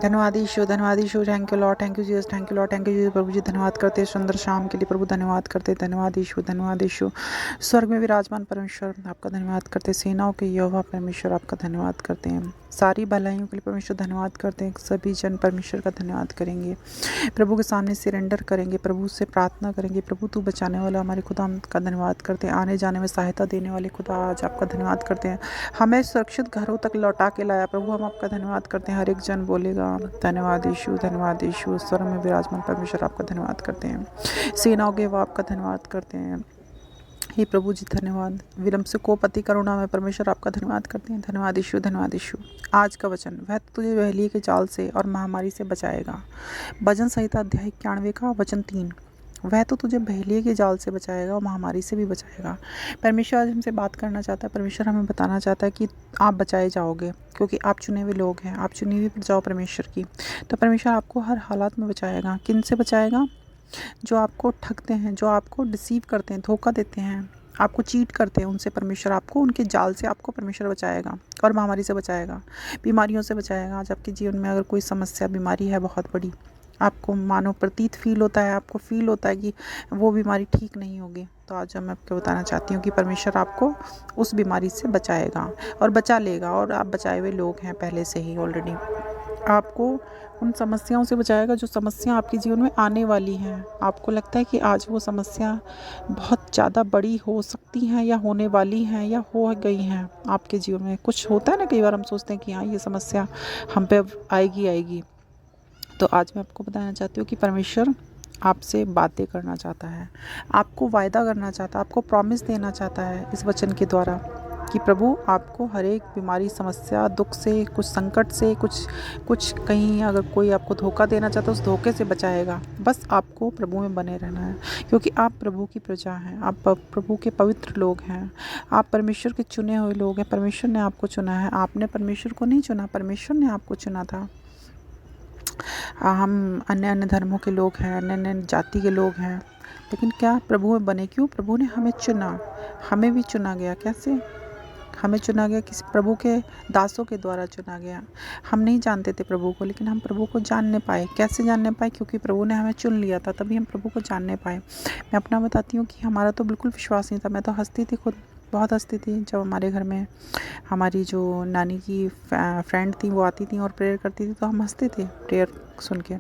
धन्यवाद यीशु, धन्यवाद Yeshu, thank you Lord, thank you Jesus, thank you Lord, thank you Jesus. प्रभु जी धन्यवाद करते हैं सुंदर शाम के लिए, प्रभु धन्यवाद करते हैं, धन्यवाद यीशु, धन्यवाद यीशु। स्वर्ग में विराजमान परमेश्वर आपका धन्यवाद करते हैं, सेनाओं के यहोवा परमेश्वर आपका धन्यवाद करते हैं, सारी भलाइयों के लिए परमेश्वर धन्यवाद करते हैं। सभी जन परमेश्वर का धन्यवाद करेंगे, प्रभु के सामने सरेंडर करेंगे, प्रभु से प्रार्थना करेंगे। प्रभु तू बचाने वाला हमारे खुदा का धन्यवाद करते हैं, आने जाने में सहायता देने वाले खुदा आज आपका धन्यवाद करते हैं। हमें सुरक्षित घरों तक लौटा के लाया प्रभु, हम आपका धन्यवाद करते हैं। हर एक जन बोलेगा धन्यवाद यीशु, धन्यवाद यीशु। स्वर्ग में विराजमान परमेश्वर आपका धन्यवाद करते हैं, सेनाओं के वो आपका धन्यवाद करते हैं। हे प्रभु जी धन्यवाद, विलम्ब से कोपति करुणा में परमेश्वर आपका धन्यवाद करते हैं, धन्यवाद यीशु, धन्यवाद यीशु। आज का वचन, वह तुझे बहेलिये के जाल से और महामारी से बचाएगा। भजन संहिता अध्याय 91 का वचन 3। वह तो तुझे बहेलिये के जाल से बचाएगा और महामारी से भी बचाएगा। परमेश्वर आज हमसे बात करना चाहता है, परमेश्वर हमें बताना चाहता है कि आप बचाए जाओगे, क्योंकि आप चुने हुए लोग हैं, आप चुनी हुई प्रजा परमेश्वर की। तो परमेश्वर आपको हर हालात में बचाएगा। किन से बचाएगा? जो आपको ठगते हैं, जो आपको डिसीव करते हैं, धोखा देते हैं, आपको चीट करते हैं, उनसे परमेश्वर आपको, उनके जाल से आपको परमेश्वर बचाएगा और महामारी से बचाएगा, बीमारियों से बचाएगा। आज आपके जीवन में अगर कोई समस्या, बीमारी है बहुत बड़ी, आपको मानो प्रतीत फील होता है, आपको फील होता है कि वो बीमारी ठीक नहीं होगी, तो आज मैं आपको बताना चाहती हूँ कि परमेश्वर आपको उस बीमारी से बचाएगा और बचा लेगा। और आप बचाए हुए लोग हैं पहले से ही ऑलरेडी। आपको उन समस्याओं से बचाएगा जो समस्या आपके जीवन में आने वाली हैं। आपको लगता है कि आज वो समस्या बहुत ज़्यादा बड़ी हो सकती हैं या होने वाली हैं या हो गई हैं आपके जीवन में। कुछ होता है ना, कई बार हम सोचते हैं कि हाँ ये समस्या हम पे अब आएगी आएगी। तो आज मैं आपको बताना चाहती हूँ कि परमेश्वर आपसे बातें करना चाहता है, आपको वायदा करना चाहता है, आपको प्रॉमिस देना चाहता है इस वचन के द्वारा कि प्रभु आपको हर एक बीमारी, समस्या, दुख से, कुछ संकट से, कुछ कहीं अगर कोई आपको धोखा देना चाहता है उस धोखे से बचाएगा। बस आपको प्रभु में बने रहना है, क्योंकि आप प्रभु की प्रजा हैं, आप प्रभु के पवित्र लोग हैं, आप परमेश्वर के चुने हुए लोग हैं। परमेश्वर ने आपको चुना है, आपने परमेश्वर को नहीं चुना, परमेश्वर ने आपको चुना था। हम अन्य अन्य धर्मों के लोग हैं, अन्य अन्य जाति के लोग हैं, लेकिन क्या प्रभु में बने? क्यों? प्रभु ने हमें चुना, हमें भी चुना गया। कैसे हमें चुना गया? किसी प्रभु के दासों के द्वारा चुना गया। हम नहीं जानते थे प्रभु को, लेकिन हम प्रभु को जानने पाए। कैसे जानने पाए? क्योंकि प्रभु ने हमें चुन लिया था, तभी हम प्रभु को जानने पाए। मैं अपना बताती हूँ कि हमारा तो बिल्कुल विश्वास नहीं था। मैं तो हंसती थी, खुद बहुत हंसती थी जब हमारे घर में हमारी जो नानी की फ्रेंड थी वो आती थी और प्रेयर करती थी, तो हम हंसते थे प्रेयर सुन के।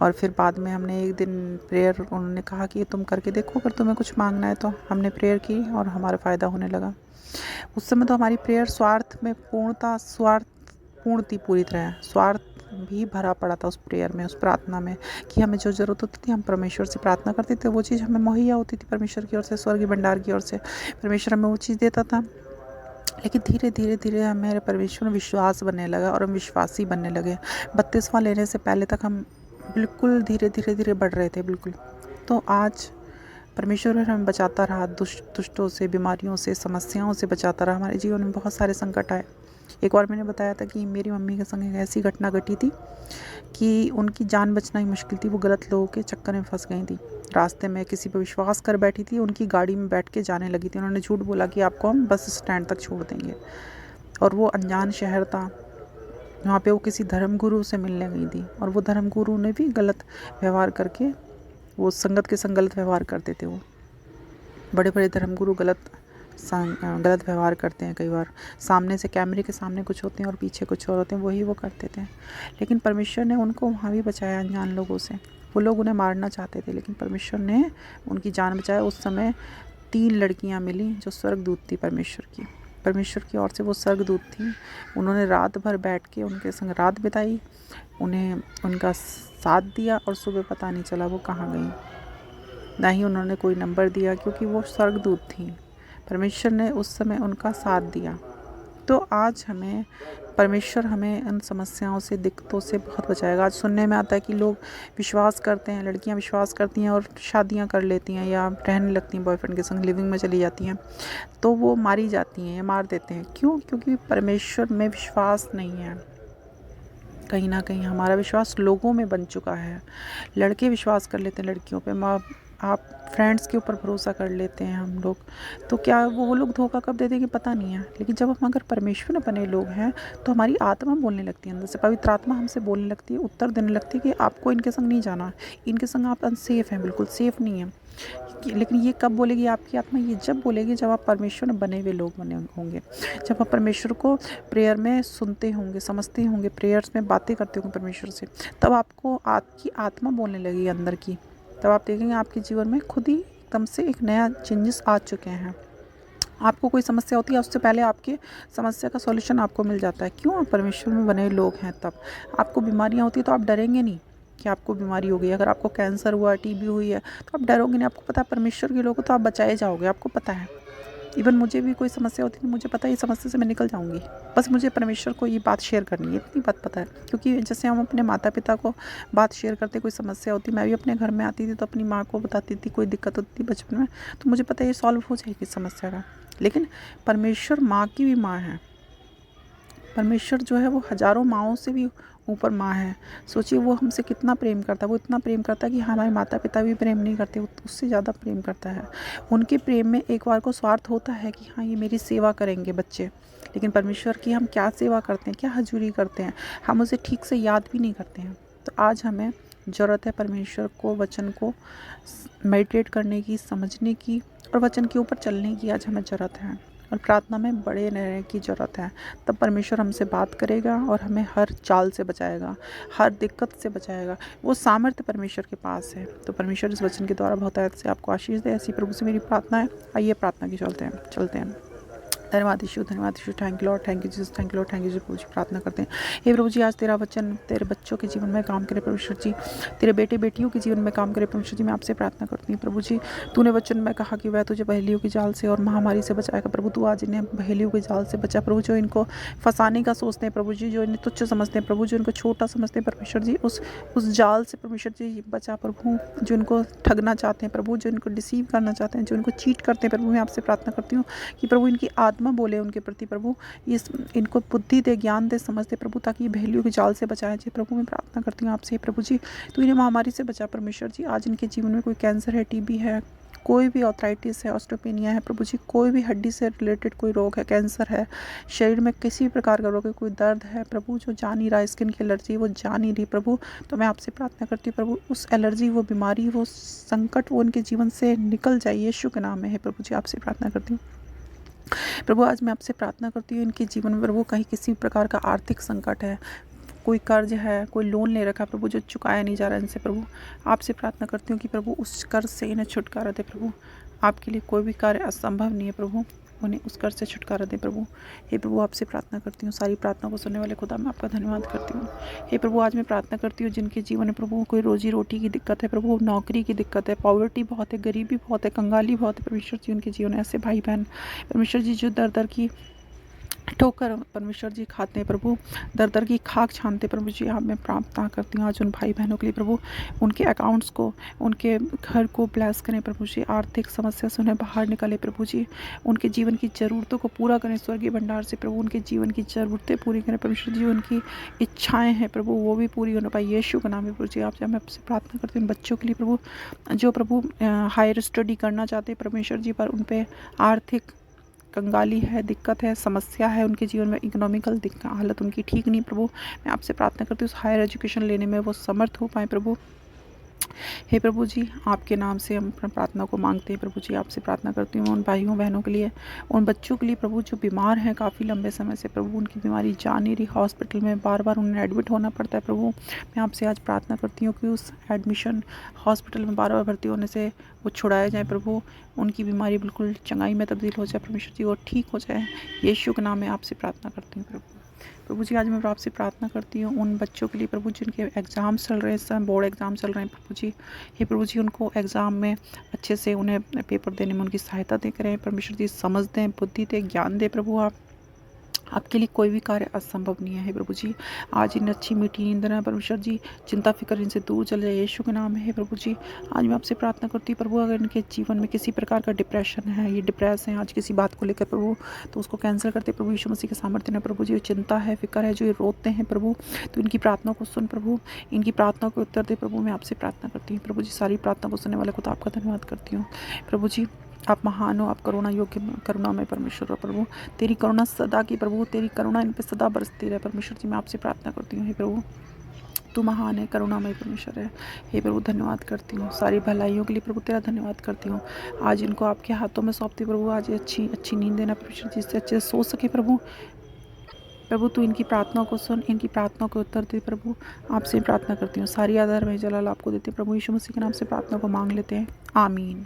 और फिर बाद में हमने एक दिन प्रेयर, उन्होंने कहा कि तुम करके देखो, अगर तुम्हें कुछ मांगना है तो। हमने प्रेयर की और हमारा फ़ायदा होने लगा। उस समय तो हमारी प्रेयर स्वार्थ में स्वार्थ पूर्ण थी, पूरी तरह स्वार्थ भी भरा पड़ा था उस प्रेयर में, उस प्रार्थना में, कि हमें जो ज़रूरत होती थी हम परमेश्वर से प्रार्थना करते थे, वो चीज़ हमें मुहैया होती थी परमेश्वर की ओर से, स्वर्गीय भंडार की ओर से। परमेश्वर हमें वो चीज़ देता था। लेकिन धीरे धीरे धीरे हमारे परमेश्वर में विश्वास बनने लगा और हम विश्वासी बनने लगे। बपतिस्मा लेने से पहले तक हम बिल्कुल धीरे धीरे धीरे बढ़ रहे थे बिल्कुल। तो आज परमेश्वर हमें बचाता रहा, दुष्टों से, बीमारियों से, समस्याओं से बचाता रहा। हमारे जीवन में बहुत सारे संकट आए। एक बार मैंने बताया था कि मेरी मम्मी के संग एक ऐसी घटना घटी थी कि उनकी जान बचना ही मुश्किल थी। वो गलत लोगों के चक्कर में फंस गई थी। रास्ते में किसी पर विश्वास कर बैठी थी, उनकी गाड़ी में बैठ के जाने लगी थी। उन्होंने झूठ बोला कि आपको हम बस स्टैंड तक छोड़ देंगे, और वो अनजान शहर था। वहाँ पे वो किसी धर्मगुरु से मिलने गई थी, और वो धर्मगुरु ने भी गलत व्यवहार करके, वो संगत के संग गलत व्यवहार करते थे। वो बड़े बड़े धर्मगुरु गलत व्यवहार करते हैं कई बार। सामने से कैमरे के सामने कुछ होते हैं और पीछे कुछ और होते हैं, वही वो करते थे। लेकिन परमेश्वर ने उनको वहाँ भी बचाया अनजान लोगों से। वो लोग उन्हें मारना चाहते थे, लेकिन परमेश्वर ने उनकी जान बचाया। उस समय 3 लड़कियाँ मिली जो स्वर्गदूत थी परमेश्वर की ओर से। वो स्वर्गदूत थी। उन्होंने रात भर बैठ के उनके संग रात बिताई, उन्हें उनका साथ दिया, और सुबह पता नहीं चला वो कहाँ गई। ना ही उन्होंने कोई नंबर दिया, क्योंकि वो स्वर्गदूत थी। परमेश्वर ने उस समय उनका साथ दिया। तो आज परमेश्वर हमें इन समस्याओं से, दिक्कतों से बहुत बचाएगा। आज सुनने में आता है कि लोग विश्वास करते हैं, लड़कियां विश्वास करती हैं और शादियां कर लेती हैं या रहने लगती हैं बॉयफ्रेंड के संग, लिविंग में चली जाती हैं, तो वो मारी जाती हैं या मार देते हैं। क्यों? क्योंकि परमेश्वर में विश्वास नहीं है। कहीं ना कहीं हमारा विश्वास लोगों में बन चुका है। लड़के विश्वास कर लेते हैं लड़कियों पे, माँ आप फ्रेंड्स के ऊपर भरोसा कर लेते हैं हम लोग, तो क्या वो लोग धोखा कब दे देंगे पता नहीं है। लेकिन जब हम अगर परमेश्वर में बने लोग हैं तो हमारी आत्मा बोलने लगती है, अंदर से पवित्र आत्मा हमसे बोलने लगती है, उत्तर देने लगती है कि आपको इनके संग नहीं जाना, इनके संग आप अनसेफ हैं, बिल्कुल सेफ़ नहीं हैं। लेकिन ये कब बोलेगी आपकी आत्मा? ये जब बोलेगी जब आप परमेश्वर में बने हुए लोग बने होंगे, जब आप परमेश्वर को प्रेयर में सुनते होंगे, समझते होंगे, प्रेयर्स में बातें करते होंगे परमेश्वर से, तब आपको आपकी आत्मा बोलने लगेगी अंदर की। तब आप देखेंगे आपके जीवन में खुद ही एकदम से एक नया चेंजेस आ चुके हैं। आपको कोई समस्या होती है उससे पहले आपकी समस्या का सॉल्यूशन आपको मिल जाता है। क्यों? आप परमेश्वर में बने लोग हैं तब। आपको बीमारियाँ होती हैं तो आप डरेंगे नहीं कि आपको बीमारी हो गई। अगर आपको कैंसर हुआ, टीबी हुई है तो आप डरोगे नहीं। आपको पता है परमेश्वर के लोग हो तो आप बचाए जाओगे, आपको पता है। इवन मुझे भी कोई समस्या होती है, मुझे पता है इस समस्या से मैं निकल जाऊँगी। बस मुझे परमेश्वर को ये बात शेयर करनी है, इतनी बात पता है। क्योंकि जैसे हम अपने माता-पिता को बात शेयर करते, कोई समस्या होती, मैं भी अपने घर में आती थी तो अपनी माँ को बताती थी, कोई दिक्कत होती थी बचपन में, तो मुझे पता है ये सॉल्व हो जाएगी समस्या का। लेकिन परमेश्वर माँ की भी माँ है। परमेश्वर जो है वो हज़ारों माँओं से भी ऊपर माँ है। सोचिए वो हमसे कितना प्रेम करता है। वो इतना प्रेम करता है कि हमारे माता-पिता भी प्रेम नहीं करते, वो उससे ज़्यादा प्रेम करता है। उनके प्रेम में एक बार को स्वार्थ होता है कि हाँ, ये मेरी सेवा करेंगे बच्चे। लेकिन परमेश्वर की हम क्या सेवा करते हैं, क्या हज़ूरी करते हैं, हम उसे ठीक से याद भी नहीं करते हैं। तो आज हमें ज़रूरत है परमेश्वर को, वचन को मेडिटेट करने की, समझने की और वचन के ऊपर चलने की आज हमें ज़रूरत है। और प्रार्थना में बड़े रहने की ज़रूरत है। तब परमेश्वर हमसे बात करेगा और हमें हर चाल से बचाएगा, हर दिक्कत से बचाएगा। वो सामर्थ्य परमेश्वर के पास है। तो परमेश्वर इस वचन के द्वारा बहुतायत से आपको आशीष दे, ऐसी प्रभु से मेरी प्रार्थना है। आइए प्रार्थना की चलते हैं। धन्यवाद Yeshu, thank you Lord, thank you Jesus, thank you Lord, thank you प्रभु जी। प्रार्थना करते हैं हे प्रभु जी, आज तेरा वचन तेरे बच्चों के जीवन में काम करे परमेश्वर जी, तेरे बेटे बेटियों के जीवन में काम करे परमेश्वर जी। मैं आपसे प्रार्थना करती हूँ प्रभु जी, तूने वचन में कहा कि वह तुझे पहेलियों की जाल से और महामारी से बचाएगा। प्रभु तू आज इन्हें पहेलियों की जाल से बचा प्रभु, जो इनको फंसाने का सोचते हैं प्रभु जी, जो इन्हें तुच्छ समझते हैं प्रभु, जो इनको छोटा समझते हैं परमेश्वर जी, उस जाल से परमेश्वर जी बचा प्रभु, जो इनको ठगना चाहते हैं प्रभु, जो इनको डिसीव करना चाहते हैं, जो इनको चीट करते हैं प्रभु। मैं आपसे प्रार्थना करती हूँ कि प्रभु इनकी आत्मा बोले उनके प्रति प्रभु, इनको बुद्धि दे, ज्ञान दे, समझ दे प्रभु, ताकि ये पहेलियों के जाल से बचाए जी प्रभु। मैं प्रार्थना करती हूँ आपसे प्रभु जी, तू इन्हें महामारी से बचा परमेश्वर जी। आज इनके जीवन में कोई कैंसर है, टीबी है, कोई भी ऑर्थराइटिस है, ऑस्टियोपेनिया है प्रभु जी, कोई भी हड्डी से रिलेटेड कोई रोग है, कैंसर है, शरीर में किसी भी प्रकार का रोग है, कोई दर्द है प्रभु, जो जा नहीं रहा, स्किन की एलर्जी वो जा नहीं रही प्रभु, तो मैं आपसे प्रार्थना करती हूँ प्रभु, उस एलर्जी, वो बीमारी, वो संकट वो उनके जीवन से निकल जाए यीशु के नाम में है प्रभु जी। आपसे प्रार्थना करती हूँ प्रभु, आज मैं आपसे प्रार्थना करती हूँ इनके जीवन में प्रभु, कहीं किसी प्रकार का आर्थिक संकट है, कोई कर्ज है, कोई लोन ले रखा प्रभु, जो चुकाया नहीं जा रहा इनसे प्रभु, आपसे प्रार्थना करती हूँ कि प्रभु उस कर्ज से इन्हें छुटकारा दे प्रभु। आपके लिए कोई भी कार्य असंभव नहीं है प्रभु, उन्हें उस कर्ज से छुटकारा दे प्रभु। हे प्रभु, आपसे प्रार्थना करती हूँ, सारी प्रार्थना को सुनने वाले खुदा मैं आपका धन्यवाद करती हूँ। हे प्रभु, आज मैं प्रार्थना करती हूँ जिनके जीवन में प्रभु कोई रोजी रोटी की दिक्कत है प्रभु, नौकरी की दिक्कत है, पॉवर्टी बहुत है, गरीबी बहुत है, कंगाली बहुत है परमेश्वर जी, उनके जीवन में ऐसे भाई बहन परमेश्वर जी जो दर दर की ठोकर परमेश्वर जी खाते हैं प्रभु, दर दर की खाक छानते प्रभु जी, आप मैं प्रार्थना करती हूँ आज उन भाई बहनों के लिए प्रभु, उनके अकाउंट्स को, उनके घर को ब्लेस करें प्रभु जी, आर्थिक समस्या से उन्हें बाहर निकाले प्रभु जी, उनके जीवन की ज़रूरतों को पूरा करें स्वर्गीय भंडार से प्रभु, उनके जीवन की ज़रूरतें पूरी करें परमेश्वर जी, उनकी इच्छाएँ हैं प्रभु वो भी पूरी होने पाए यीशु का नाम है प्रभु जी। आप मैं आपसे प्रार्थना करती हूँ बच्चों के लिए प्रभु, जो प्रभु हायर स्टडी करना चाहते हैं परमेश्वर जी, पर उन पर आर्थिक कंगाली है, दिक्कत है, समस्या है, उनके जीवन में इकोनॉमिकल हालत उनकी ठीक नहीं प्रभु, मैं आपसे प्रार्थना करती हूँ उस हायर एजुकेशन लेने में वो समर्थ हो पाए प्रभु। हे प्रभु जी, आपके नाम से हम अपना प्रार्थना को मांगते हैं प्रभु जी। आपसे प्रार्थना करती हूँ उन भाइयों बहनों के लिए, उन बच्चों के लिए प्रभु जो बीमार हैं काफ़ी लंबे समय से प्रभु, उनकी बीमारी जा नहीं रही, हॉस्पिटल में बार बार उन्हें एडमिट होना पड़ता है प्रभु। मैं आपसे आज प्रार्थना करती हूँ कि उस एडमिशन हॉस्पिटल में बार बार भर्ती होने से वो छुड़ाया जाए प्रभु, उनकी बीमारी बिल्कुल चंगाई में तब्दील हो जाए परमेश्वर जी, वो ठीक हो जाए यीशु के नाम में आपसे प्रार्थना करती हूँ प्रभु। प्रभु जी, आज मैं आपसे प्रार्थना करती हूँ उन बच्चों के लिए प्रभु जिनके एग्ज़ाम्स चल रहे हैं, इस समय बोर्ड एग्ज़ाम चल रहे हैं प्रभु जी। हे प्रभु जी, उनको एग्ज़ाम में अच्छे से उन्हें पेपर देने में उनकी सहायता दे करें परमेश्वर जी, समझ दें, बुद्धि दें, ज्ञान दें प्रभु। आप आपके लिए कोई भी कार्य असंभव नहीं है हे प्रभु जी। आज इन अच्छी मीठी नींद ना परमेश्वर जी, चिंता फिक्र इनसे दूर चले जाए यीशु के नाम में हे प्रभु जी। आज मैं आपसे प्रार्थना करती हूँ प्रभु, अगर इनके जीवन में किसी प्रकार का डिप्रेशन है, ये डिप्रेस हैं आज किसी बात को लेकर प्रभु, तो उसको कैंसिल करते प्रभु यीशु मसीह के सामर्थ्य में प्रभु जी। चिंता है, फिक्र है, जो ये रोते हैं प्रभु, तो इनकी प्रार्थना को सुन प्रभु, इनकी प्रार्थना को उत्तर दे प्रभु। मैं आपसे प्रार्थना करती हूँ प्रभु जी, सारी प्रार्थना को सुनने वाले को तो आपका धन्यवाद करती हूँ प्रभु जी। आप महान हो, आप करुणा योग्य करुणामय परमेश्वर हो प्रभु। तेरी करुणा सदा की प्रभु, तेरी करुणा इन पे सदा बरसती रहे परमेश्वर जी। मैं आपसे प्रार्थना करती हूँ हे प्रभु, तू महान है, करुणामय परमेश्वर है हे प्रभु। धन्यवाद करती हूँ सारी भलाइयों के लिए प्रभु, तेरा धन्यवाद करती हूँ। आज इनको आपके हाथों में सौंपती प्रभु, आज अच्छी अच्छी नींद देना परमेश्वर, जिससे अच्छे से सो सके प्रभु। प्रभु तू इनकी प्रार्थना को सुन, इनकी प्रार्थना को उत्तर दे प्रभु। आपसे प्रार्थना करती हूँ, सारी आदर में जलाल आपको देते प्रभु, यीशु मसीह के नाम से प्रार्थना को मांग लेते हैं, आमीन।